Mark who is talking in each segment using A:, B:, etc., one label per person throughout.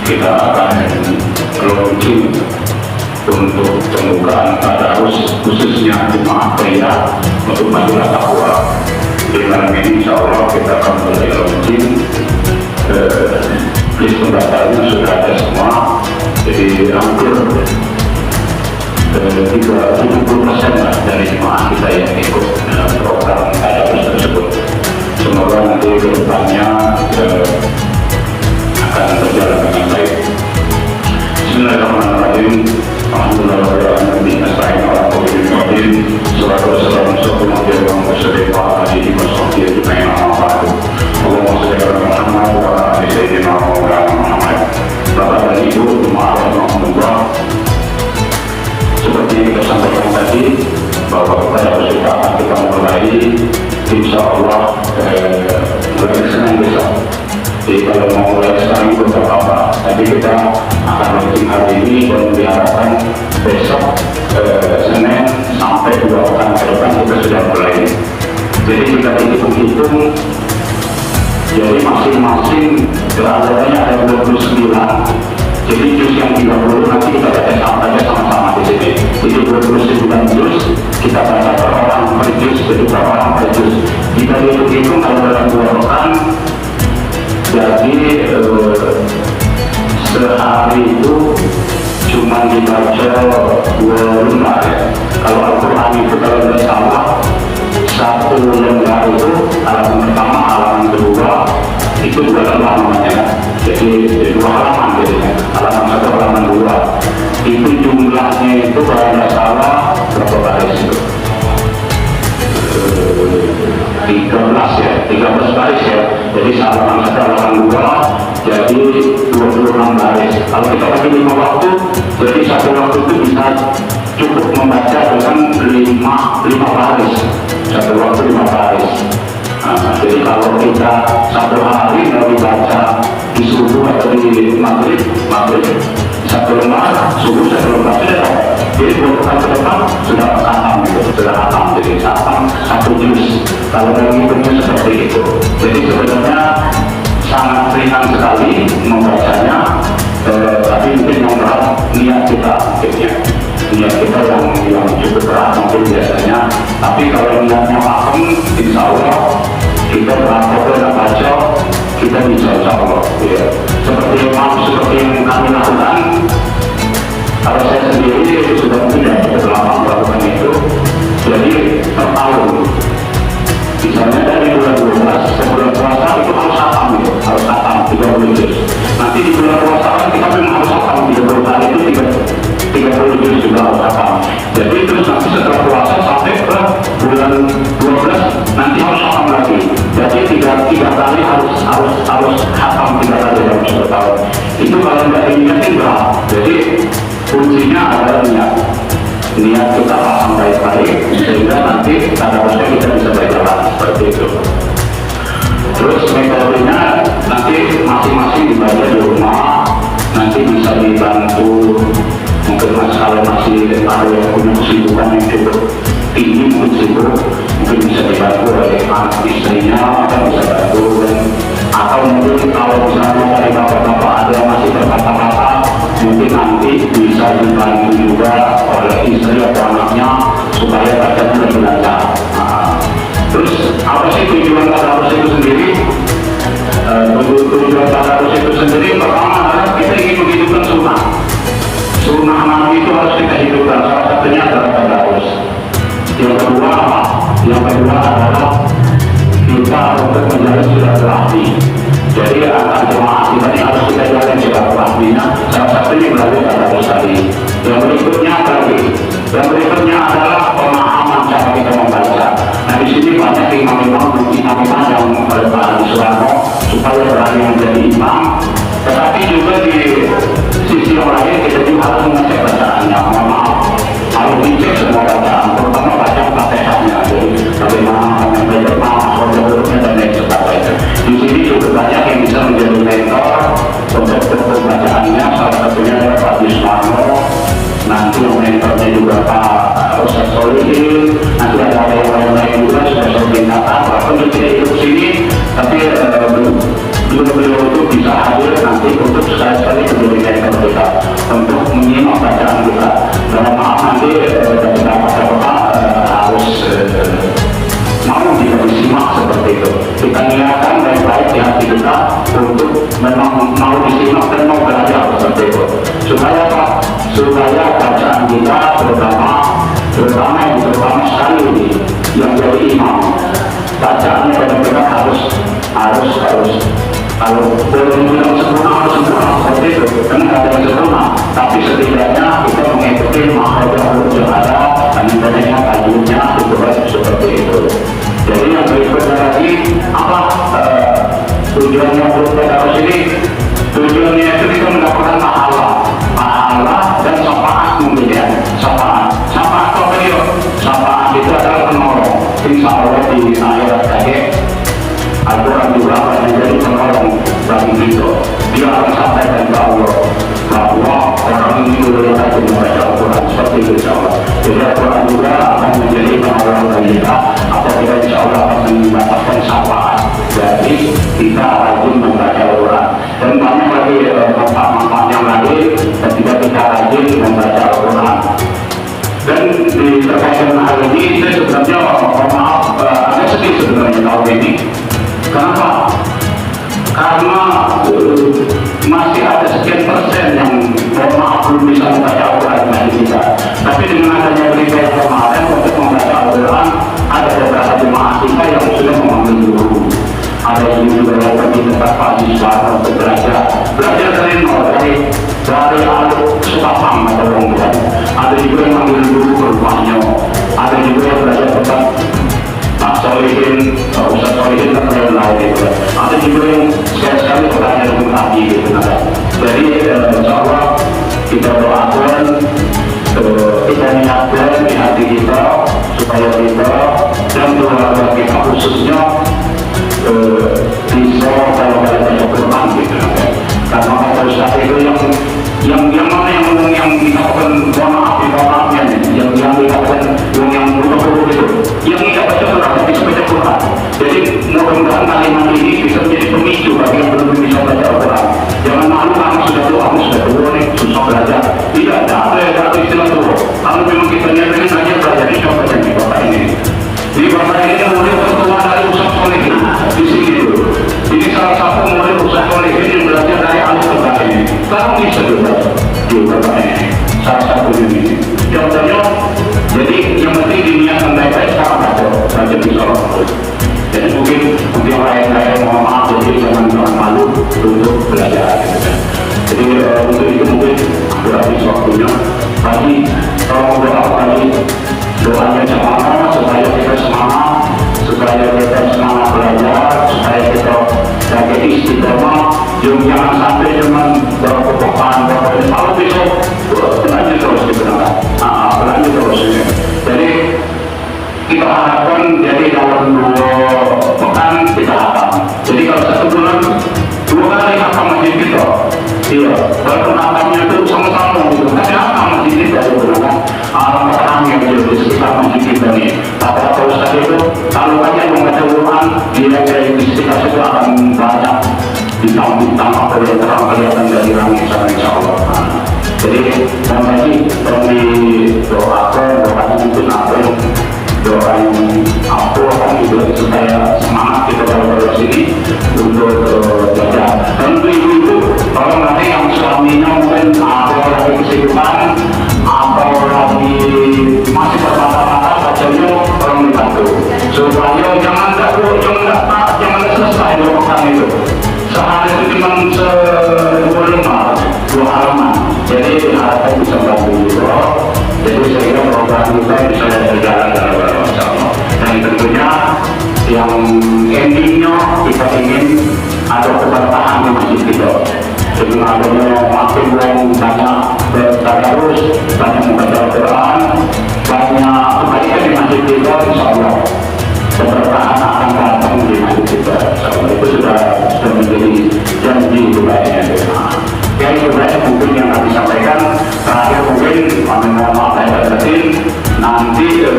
A: kita akan launching untuk pembukaan tadarus khususnya jemaah pria untuk majulah takwa. Dengan ini insya Allah kita akan mulai launching. List pendaftarnya sudah ada semua, jadi hampir 70% lah dari jemaah kita yang ikut dalam program tadarus tersebut. Semoga nanti ke depannya akan berjalan dengan baik. Bismillahirrahmanirrahim. Alhamdulillahirrahmanirrahim. Assalamualaikum warahmatullahi wabarakatuh. Allahumma shalli ala Muhammad wa ala ali sayyidina Muhammad. Bapak dan Ibu, jemaah rahmatullah. Seperti yang kita sampaikan tadi, bahwa pada kesempatan kita mulai, insya Allah mulai Senin besok. Jadi kalau mau mulai sekarang itu tidak apa-apa, tapi kita akan launching hari ini dan diharapkan besok Senin sampai 2 pekan ke depan kita sudah mulai. Jadi kita hitung-hitung, jadi masing-masing keadaannya ada 29. Jadi juz yang 30 nanti kita baca sama-sama di sini. Jadi 29 juz kita baca per orang per juz, jadi berapa orang per juz. Kita hitung-hitung kalau dalam 2 pekan, jadi sehari itu cuma dibaca 2 lembar ya. Kalau Al-Quran itu kalau tidak salah, 1 lembar itu halaman pertama, halaman kedua itu 2 lembar namanya. Jadi 2 halaman jadinya, halaman 1, halaman 2 itu jumlahnya itu kalau tidak salah berapa baris itu? 13 ya, 13 baris ya. Jadi halaman 1, halaman 2 jadi 26 baris. Kalau kita bagi 5 waktu, jadi 1 waktu itu bisa cukup membaca dengan 5 baris. 1 waktu 5 baris. Jadi kalau kita 1 hari mau dibaca di subuh atau di maghrib 1 lembar, subuh 1 lembar sudah. Jadi 2 pekan ke depan sudah khatam gitu, sudah khatam. Jadi khatam 1 juz. Kalau dari hitungnya seperti itu. Jadi sebenarnya sangat ringan sekali membacanya, tapi mungkin yang berat niat kita akhirnya. Niat kita yang cukup berat mungkin biasanya, tapi kalau niatnya paham, insya Allah kita berapa dan baca kita bisa insya Allah ya. Seperti yang kami lakukan, kalau saya sendiri sudah tidak lama melakukan itu, jadi per tahun misalnya dari bulan 12 ke bulan puasa itu harus khatam gitu, harus khatam 30 juz. Nanti di bulan puasa kita memang harus khatam 30 hari itu 30 juz juga harus khatam. Jadi terus nanti setelah puasa sampai ke bulan 12 nanti harus khatam lagi. Jadi tiga kali harus khatam 3 kali dalam 1 tahun. Itu kalau tidak diniatin berat. Jadi kuncinya adalah niat kita paham baik-baik sehingga nanti tadarusnya kita bisa berjalan seperti itu. Terus metodenya nanti masing-masing dibaca di rumah, nanti bisa dibantu mungkin kalau masih ada yang punya kesibukan yang cukup tinggi, mungkin sibuk, mungkin bisa dibantu oleh anak istrinya atau bisa bantu, atau mungkin kalau misalnya dari bapak-bapak ada yang masih berkata-kata, mungkin nanti bisa dibantu juga oleh istri atau anaknya supaya bacanya lebih lancar. Terus apa sih tujuan tadarus itu sendiri? Tujuan tadarus itu sendiri pertama adalah kita ingin menghidupkan sunnah. Sunnah Nabi itu harus kita hidupkan, salah satunya adalah tadarus. Yang kedua apa? Yang kedua adalah kita untuk menjalin silaturahmi. Jadi antar jemaah kita ini harus kita jalan silaturahminya. Salah satunya melalui tadarus tadi. Yang berikutnya adalah pemahaman cara kita membaca. Nah di sini banyak imam-imam yang meletakkan Soeharto supaya berani menjadi imam. Tetapi juga di sisi yang lain kita juga harus mengecek bacaannya. Mohon maaf, harus dicek semua bacaan, terutama bacaan fatihahnya. Jadi bagaimana mengajar masuk dan lain sebagainya. Di sini juga banyak yang bisa menjadi mentor untuk bacaannya. Salah satunya adalah Pak Yusmarno. Nanti yang mentornya juga Pak Ustaz Solihin. Nanti ada yang lain juga sudah saya mintakan. Walaupun tidak ikut sini, tapi beliau itu bisa hadir nanti untuk sekali-sekali menjadi mentor kita untuk menyimak bacaan kita. Dalam maaf nanti beberapa harus mau kita disimak seperti itu. Kita niatkan baik-baik di hati kita untuk memang mau disimak dan mau belajar seperti itu. Supaya apa? Supaya bacaan kita terutama sekali yang jadi imam, bacaannya benar-benar harus kalau boleh dibilang sempurna harus sempurna seperti itu, karena ada yang sempurna, tapi setidaknya kita mengikuti makhluk yang ada dan adanya tajuknya itu seperti itu. Jadi yang berikutnya lagi apa tujuannya untuk tadarus ini? Tujuannya itu kita mendapatkan pahala dan syafaat kemudian syafaat apa dia? Syafaat itu adalah penolong. Insya Allah di akhirat akhir Al-Quran juga akan menjadi penolong bagi kita. Dia akan sampaikan ke Allah bahwa orang ini boleh saja membaca Al-Quran seperti itu insya Allah. Jadi Al-Quran juga akan menjadi penolong bagi kita apabila insya Allah akan mendapatkan syafaat. Jadi kita rajin membaca Al-Quran dan banyak lagi manfaat-manfaat yang lain ketika kita rajin membaca Al-Quran. Dan di terkait dengan hal ini saya sebenarnya maaf agak sedih sebenarnya tahun ini. Kenapa? Karena masih ada sekian persen yang maaf belum bisa membaca Al-Quran di kita. Tapi dengan adanya berita yang kemarin untuk membaca Al-Quran, ada beberapa jemaah kita yang sudah mengambil guru. Ada yang juga yang pergi tempat mahasiswa untuk belajar dari nol, dari alur sepapang atau orang. Ada juga yang mengambil guru ke rumahnya. Ada juga yang belajar tempat Pak Solihin, Ustaz Solihin dan lain-lain itu. Ada juga yang sekali-sekali bertanya dengan tadi gitu. Jadi insya Allah kita doakan, kita niatkan di hati kita supaya kita dan keluarga kita khususnya bisa kalau ada Al-Quran gitu. Karena kata Ustaz itu yang mana yang dikatakan maafnya yang dikatakan yang betul-betul itu yang tidak baca Quran tapi baca Quran. Jadi mudah-mudahan kalimat ini bisa menjadi pemicu bagi yang belum bisa baca Al-Quran. Jangan malu kamu sudah tua nih susah belajar. Tidak ada istilah tua. Kalau memang kita niatkan saja belajar ini coba di bapak ini. Di bapak ini mulai pertemuan dari Ustaz Solihin di sini dulu. Ini salah satu mulai Ustaz Solihin yang belajar dari alif ke ini. Kamu bisa juga di bapak ini. Salah satu ini. Contohnya, jadi yang penting diniatkan baik-baik sekarang baca di sholat. Jadi mungkin yang lain-lain mohon maaf, jadi jangan malu untuk belajar. Jadi untuk itu mungkin habis waktunya. Tadi tolong doa tadi doanya sama supaya kita semangat belajar, supaya kita jaga istiqomah. Jangan sampai dengan berkepokan, kalau besok belajar terus digunakan. Belajar terus. Jadi kita harapkan jadi dalam 2 pekan kita hafal. Jadi kalau 1 bulan 2 kali hafal masjid kita. Iya, walaupun hafalnya itu sama-sama gitu. Tapi hafal masjid kita itu kan orang yang di sekitar masjid kita nih. Kata Ustaz itu kalau banyak membaca Quran, dia di sekitar situ akan banyak ditambah kelihatan dari langit insya Allah. Jadi mohon tolong didoakan, doakan mungkin apa yang doain aku akan juga supaya semangat kita pada sini untuk belajar. Dan untuk ibu-ibu, kalau nanti yang suaminya mungkin ada lagi kesibukan atau lagi masih bermata-mata bacanya, tolong dibantu supaya jangan selesai doakan itu. Sehari itu cuma dua halaman. Jadi harapan bisa bantu juga. Jadi sehingga program kita bisa berjalan dengan bersama. Dan tentunya yang endingnya kita ingin ada keberkahan di masjid kita. Dengan adanya makin banyak bertadarus, banyak membaca Al-Quran, banyak kebaikan di masjid kita, insya Allah keberkahan akan datang di masjid kita. Itu sudah menjadi janji kebaikan. Yang sebenarnya mungkin yang kami sampaikan terakhir mungkin mohon maaf saya batin nanti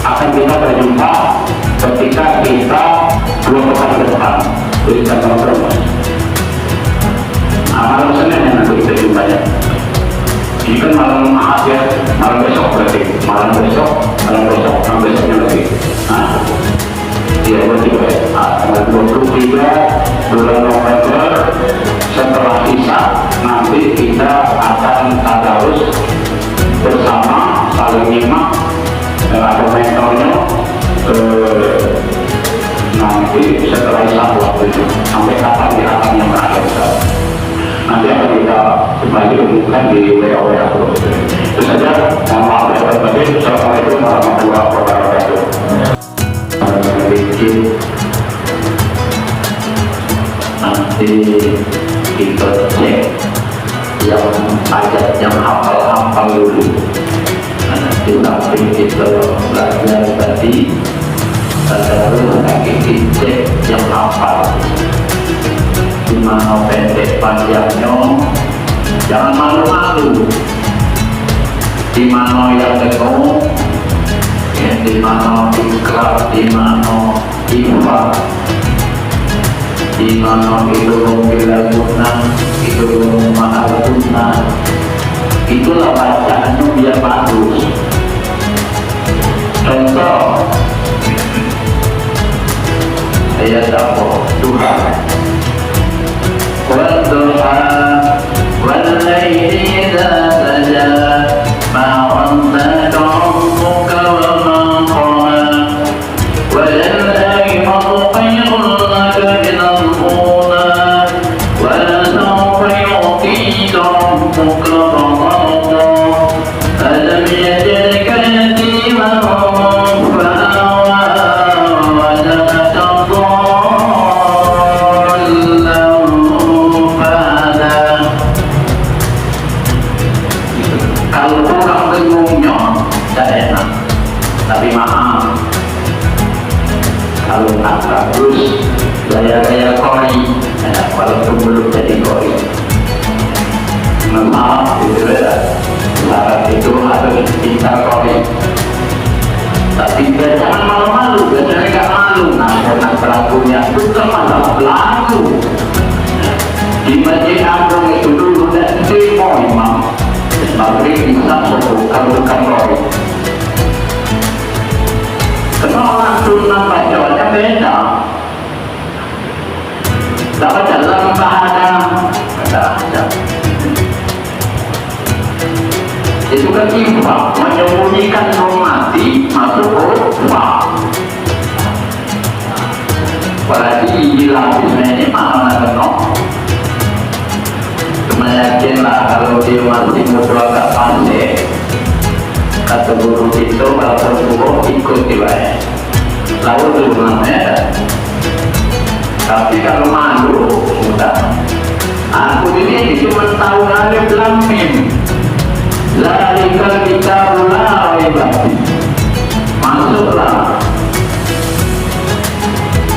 A: akan kita berjumpa ketika kita 2 pekan ke depan jadi tanggal berapa? Malam Senin yang nanti kita jumpa ya. Ini kan malam Ahad ya, malam besok berarti malam besoknya lagi. Iya berarti tanggal 23 bulan November setelah Isya nanti kita akan tadarus bersama saling nyimak ada mentornya nanti setelah Isya waktu itu sampai kapan yang berakhir nanti akan kita kembali umumkan di WA terus. Itu saja, mohon maaf ya batin. Assalamualaikum warahmatullahi wabarakatuh. Nanti kita cek yang ayat yang hafal dulu. Nanti samping kita belajar tadi terus lagi dicek yang hafal di mana pendek panjangnya, jangan malu-malu. Di mana yang teguh, di mana ikhlas, di mana ikhlas, di mana itu bila guna, itu mahal guna. Itulah bacaannya biar bagus. Contoh ayat apa? Tuhan والضحى والليل إذا سجى ما ودعك ربك وما قلى وللآخرة خير لك من الأولى ولسوف يعطيك ربك فترضى ألم يجدك يتيما فآوى وجدك kalau orang bingungnya tidak enak, tapi maaf kalau tak bagus gaya-gaya koi walaupun belum jadi koi maaf itu beda. Syarat itu harus pintar koi, tapi jangan malu-malu. Biasanya gak malu, nah karena pelakunya itu kan masalah pelaku. Di masjid Agung itu dulu dan demo imam maghrib bisa kalau bukan roh. Karena orang sunnah bacanya beda. Tak baca dalam bahasa ada. Itu kan infak, menyembunyikan roh mati masuk infak. Apalagi hilang ini mana kenok. Yakinlah kalau dia masih muda agak pandai, kata guru itu walaupun buruk ikut dia lalu dulu namanya. Tapi kalau malu sudah aku ini cuma tahu alif lam mim zalikal kitabul la raiba fihi, masuklah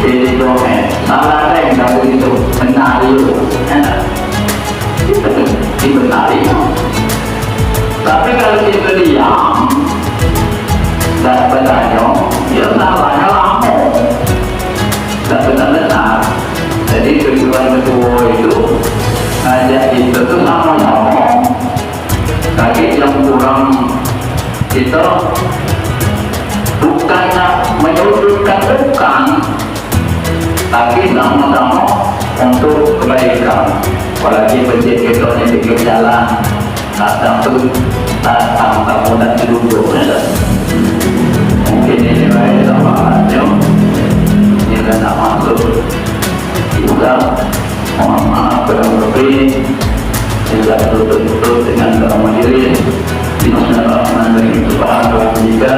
A: ini domen salah yang tahu itu benar itu dibenari. Tapi kalau kita diam dan bertanya, ya salahnya lama dan benar-benar. Jadi tujuan kedua itu ngajak itu tuh sama-sama itu bukannya menyudutkan, bukan, tapi sama-sama untuk kebaikan. Apalagi masjid itu yang di jalan, datang tamu dan duduk. Mungkin ini baik sama aja, ini kan tak masuk juga. Mohon maaf kurang lebih, tidak betul-betul dengan dalam diri. Bismillahirrahmanirrahim. Subhanallah jika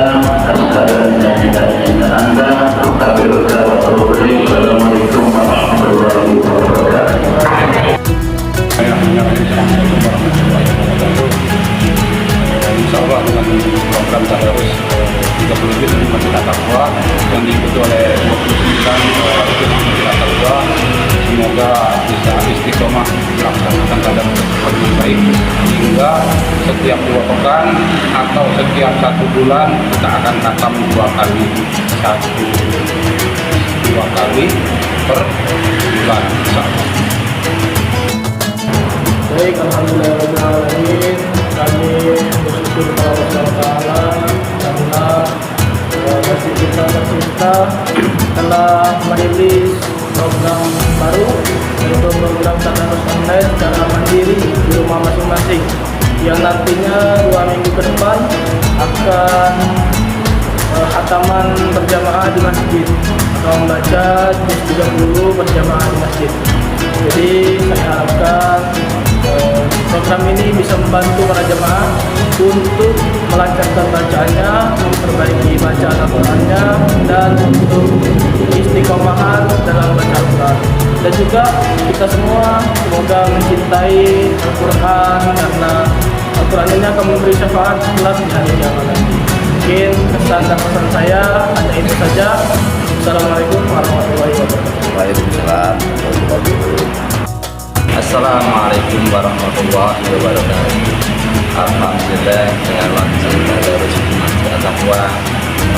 A: dan anda Assalamualaikum warahmatullahi wabarakatuh.
B: Insya Allah dengan program Tadarus 30 lebih dari Majelis Takwa yang diikuti oleh 29 Majelis Takwa, semoga bisa istiqomah melaksanakan tadarus dengan baik hingga setiap 2 pekan atau setiap 1 bulan kita akan khatam 2 kali per bulan.
C: Baik, alhamdulillahirrahmanirrahim. Kami bersyukur kepada Allah Ta'ala karena masjid kita tercinta telah merilis program baru, yaitu program tadarus online secara mandiri di rumah masing-masing, yang nantinya 2 minggu ke depan akan khataman berjamaah di masjid atau membaca juz 30 berjamaah di masjid. Jadi saya harapkan program ini bisa membantu para jemaah untuk melancarkan bacaannya, memperbaiki bacaan Al-Qur'annya, dan untuk istiqomahan dalam baca Al-Qur'an. Dan juga kita semua semoga mencintai Al-Qur'an, karena Al-Qur'an ini akan memberi syafaat kelak di hari kiamat nanti. Mungkin kesan dan pesan saya hanya itu saja. Assalamualaikum warahmatullahi wabarakatuh.
D: Waalaikumsalam. Assalamualaikum warahmatullahi wabarakatuh. Alhamdulillah, dengan langsung tadarus Masjid At-Taqwa,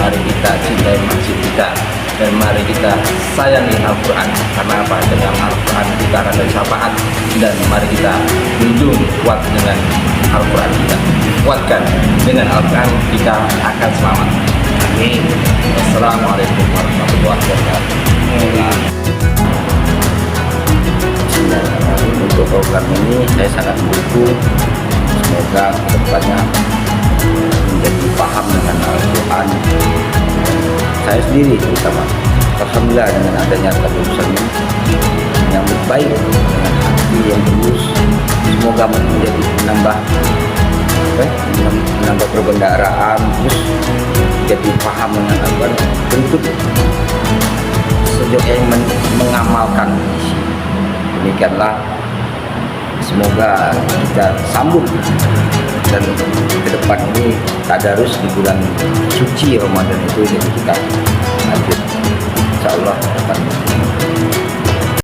D: mari kita cintai masjid kita dan mari kita sayangi Al-Quran. Karena apa? Dengan Al-Quran kita akan ada syafaat, dan mari kita junjung kuat dengan Al-Quran kita. Kuatkan dengan Al-Quran, kita akan selamat. Amin. Assalamualaikum warahmatullahi wabarakatuh. Untuk program ini saya sangat mendukung, semoga kedepannya menjadi paham dengan Al-Quran. Saya sendiri terutama alhamdulillah dengan adanya tadarus yang baik dengan hati yang tulus, semoga menjadi menambah perbendaharaan, terus jadi paham dengan Al-Quran, untuk sejauh yang mengamalkan. Demikianlah, semoga kita sambung dan ke depan ini tadarus di bulan suci Ramadan itu, jadi kita lanjut insyaallah ke depan.